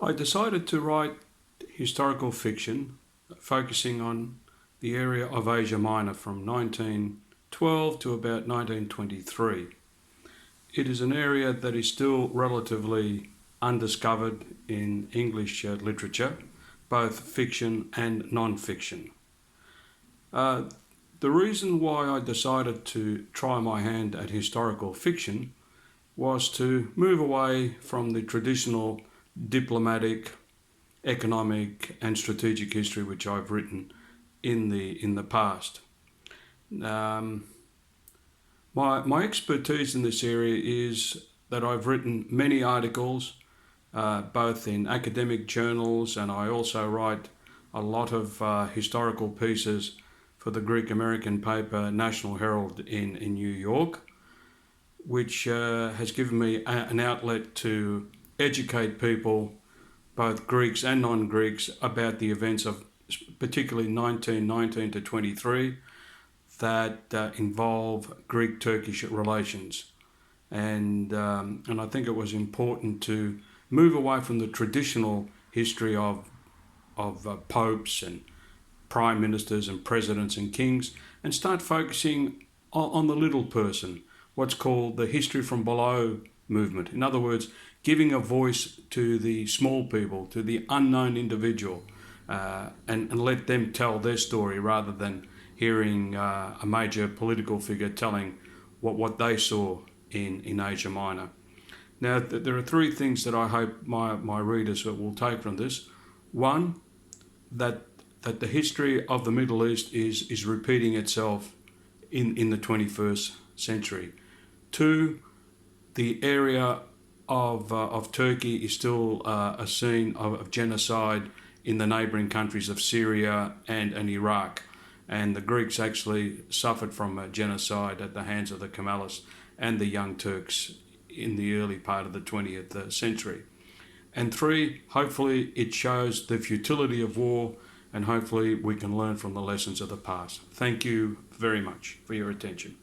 I decided to write historical fiction focusing on the area of Asia Minor from 1912 to about 1923. It is an area that is still relatively undiscovered in English literature, both fiction and non-fiction. The reason why I decided to try my hand at historical fiction was to move away from the traditional diplomatic, economic and strategic history which I've written in the past. My expertise in this area is that I've written many articles, both in academic journals, and I also write a lot of historical pieces for the Greek American paper National Herald in New York, which has given me an outlet to educate people, both Greeks and non-Greeks, about the events of particularly 1919 to 23 that involve Greek-Turkish relations. And I think it was important to move away from the traditional history of popes and prime ministers and presidents and kings and start focusing on the little person, what's called the history from below movement. In other words, giving a voice to the small people, to the unknown individual, and let them tell their story rather than hearing a major political figure telling what they saw in Asia Minor. Now, there are three things that I hope my readers will take from this. One, that the history of the Middle East is repeating itself in the 21st century. Two, the area of Turkey is still a scene of genocide in the neighbouring countries of Syria and Iraq, and the Greeks actually suffered from a genocide at the hands of the Kemalists and the Young Turks in the early part of the 20th century. And three, hopefully it shows the futility of war, and hopefully we can learn from the lessons of the past. Thank you very much for your attention.